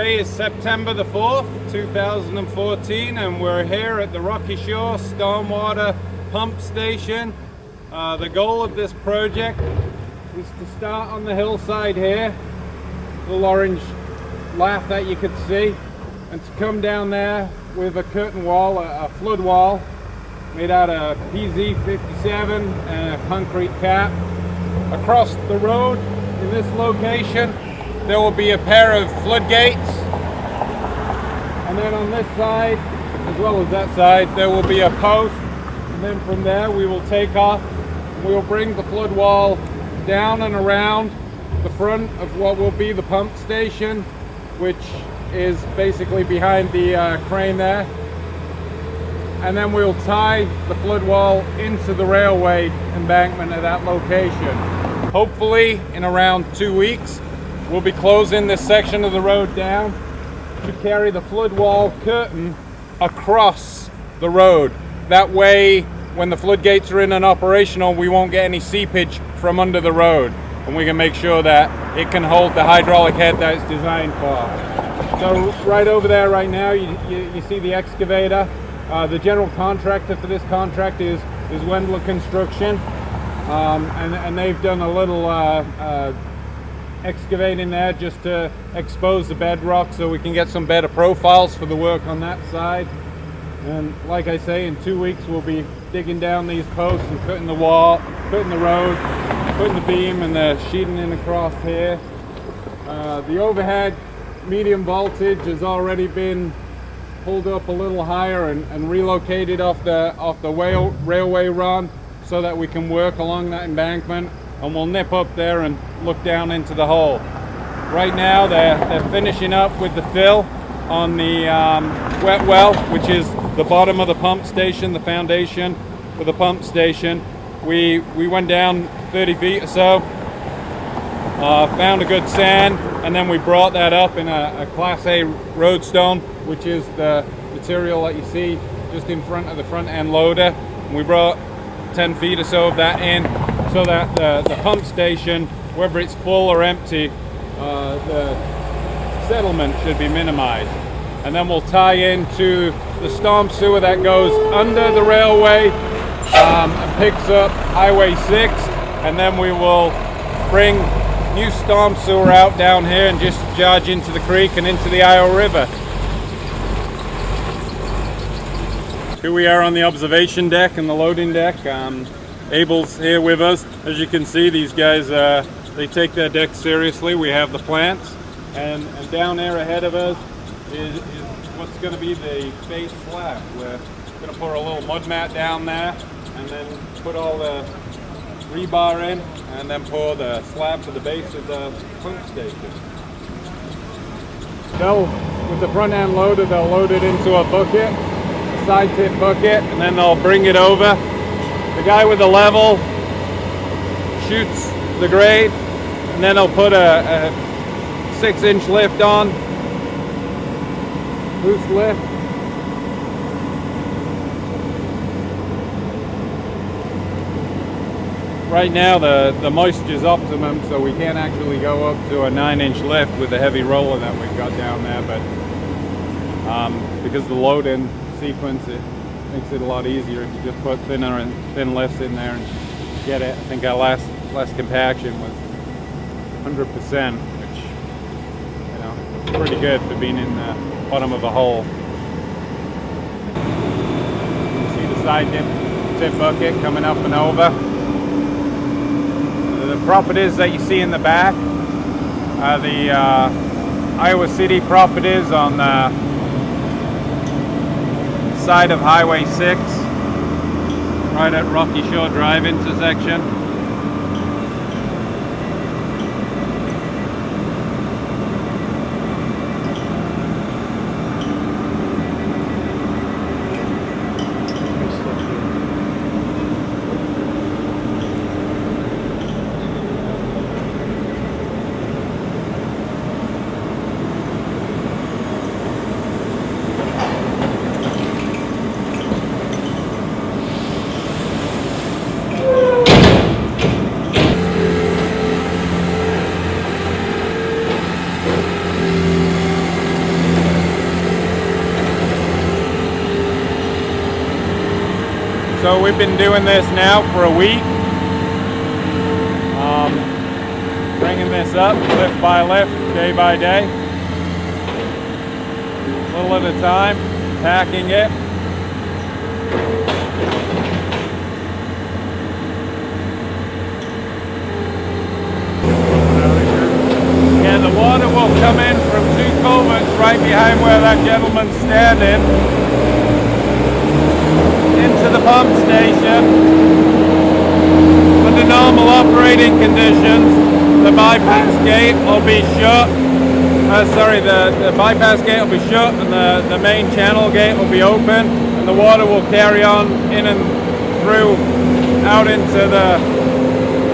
Today is September the 4th, 2014, and we're here at the Rocky Shore Stormwater Pump Station. The goal of this project is to start on the hillside here, the little orange lath that you could see, and to come down there with a curtain wall, a flood wall, made out of PZ57 and a concrete cap. Across the road in this location, there will be a pair of floodgates, and then on this side, as well as that side, there will be a post, and then from there we will take off and we will bring the flood wall down and around the front of what will be the pump station, which is basically behind the crane there, and then we'll tie the flood wall into the railway embankment at that location. Hopefully in around 2 weeks we'll be closing this section of the road down to carry the flood wall curtain across the road. That way, when the floodgates are in and operational, we won't get any seepage from under the road, and we can make sure that it can hold the hydraulic head that it's designed for. So right over there right now, you see the excavator. The general contractor for this contract is Wendler Construction, and they've done a little excavating there just to expose the bedrock so we can get some better profiles for the work on that side. And like I say, in 2 weeks we'll be digging down these posts and cutting the wall, cutting the road, putting the beam and the sheeting in across here. The overhead medium voltage has already been pulled up a little higher and relocated off the railway run so that we can work along that embankment, and we'll nip up there and look down into the hole. Right now they're finishing up with the fill on the wet well, which is the bottom of the pump station, the foundation for the pump station. We went down 30 feet or so, found a good sand, and then we brought that up in a Class A roadstone, which is the material that you see just in front of the front end loader. And we brought 10 feet or so of that in so that the pump station, whether it's full or empty, the settlement should be minimized. And then we'll tie into the storm sewer that goes under the railway and picks up Highway 6, and then we will bring new storm sewer out down here and just discharge into the creek and into the Iowa River. Here we are on the observation deck and the loading deck. Abel's here with us. As you can see, these guys, they take their deck seriously. We have the plants, and down there ahead of us is what's going to be the base slab. We're going to put a little mud mat down there and then put all the rebar in, and then pour the slab to the base of the pump station. With the front end loader, they'll load it into a bucket, a side tip bucket, and then they'll bring it over. The guy with the level shoots the grade, and then they'll put a 6-inch lift on, loose lift. Right now the moisture is optimum, so we can't actually go up to a 9-inch lift with the heavy roller that we've got down there, but because the load-in sequence, it makes it a lot easier to just put thinner and thin lifts in there and get it. I think our last compaction was 100%, which, you know, is pretty good for being in the bottom of a hole. You can see the side tip bucket coming up and over. The properties that you see in the back are the Iowa City properties on the side of Highway 6, right at Rocky Shore Drive intersection. So we've been doing this now for a week. Bringing this up lift by lift, day by day. A little at a time, packing it. And the water will come in from 2 culverts right behind where that gentleman's standing into the pump station. Under normal operating conditions, the bypass gate will be shut. The bypass gate will be shut and the main channel gate will be open, and the water will carry on in and through out into the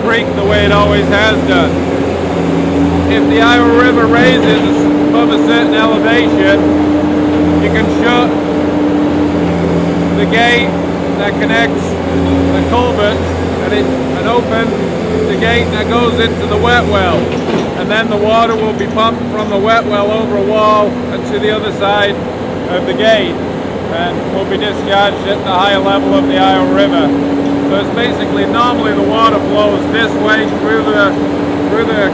creek the way it always has done. If the Iowa River raises above a certain elevation, you can shut the gate that connects the culverts and open the gate that goes into the wet well, and then the water will be pumped from the wet well over a wall and to the other side of the gate, and will be discharged at the higher level of the Iowa River. So it's basically, normally the water flows this way through the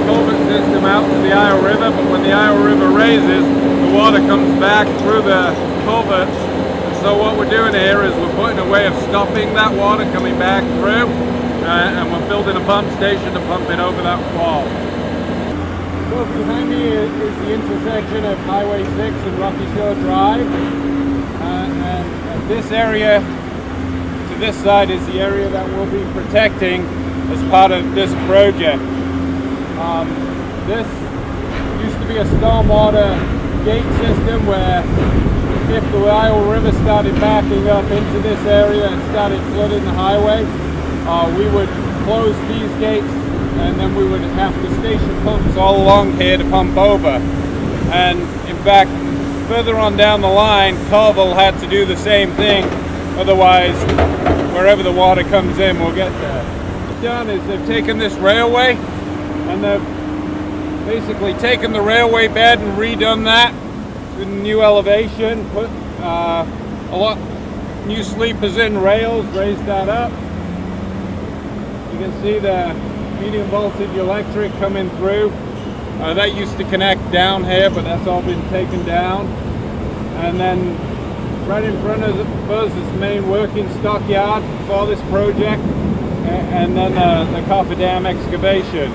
culvert system out to the Iowa River, but when the Iowa River raises, the water comes back through the culverts. So what we're doing here is we're putting a way of stopping that water coming back through, and we're building a pump station to pump it over that wall. So behind me is the intersection of Highway 6 and Rocky Shore Drive, and this area to this side is the area that we'll be protecting as part of this project. This used to be a stormwater gate system where if the Iowa River started backing up into this area and started flooding the highway, we would close these gates, and then we would have to station pumps all along here to pump over. And in fact, further on down the line, Coralville had to do the same thing, otherwise wherever the water comes in, we'll get there. What they've done is they've taken this railway and they've basically taken the railway bed and redone that with new elevation, put new sleepers in rails, raised that up. You can see the medium voltage electric coming through. That used to connect down here, but that's all been taken down. And then right in front of us is the main working stockyard for this project, and then the cofferdam excavation.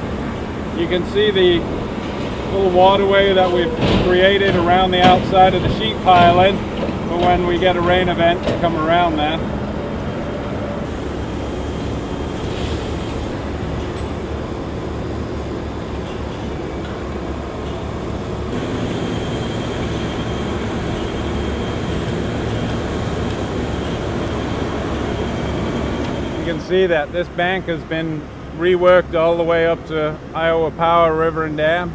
You can see the little waterway that we've created around the outside of the sheet piling for when we get a rain event to come around there. You can see that this bank has been reworked all the way up to Iowa Power River and Dam,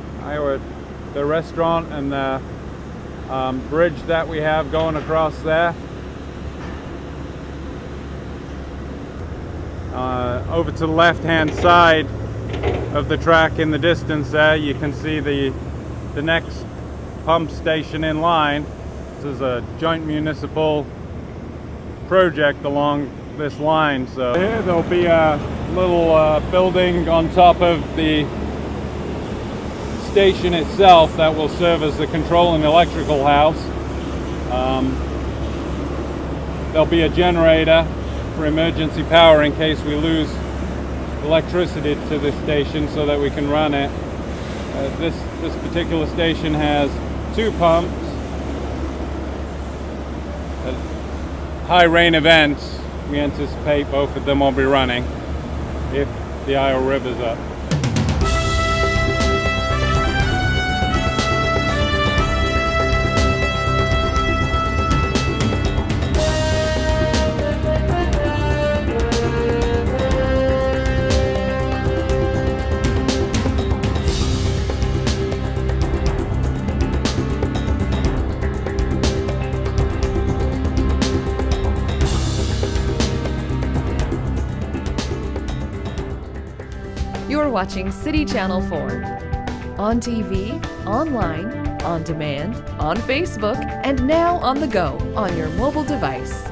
the restaurant and the bridge that we have going across there. Over to the left-hand side of the track in the distance there, you can see the next pump station in line. This is a joint municipal project along this line. So here there'll be a little building on top of the station itself that will serve as the control and electrical house. There'll be a generator for emergency power in case we lose electricity to this station so that we can run it. This particular station has 2 pumps. At high rain events, we anticipate both of them will be running if the Iowa River's up. You're watching City Channel 4. On TV, online, on demand, on Facebook, and now on the go on your mobile device.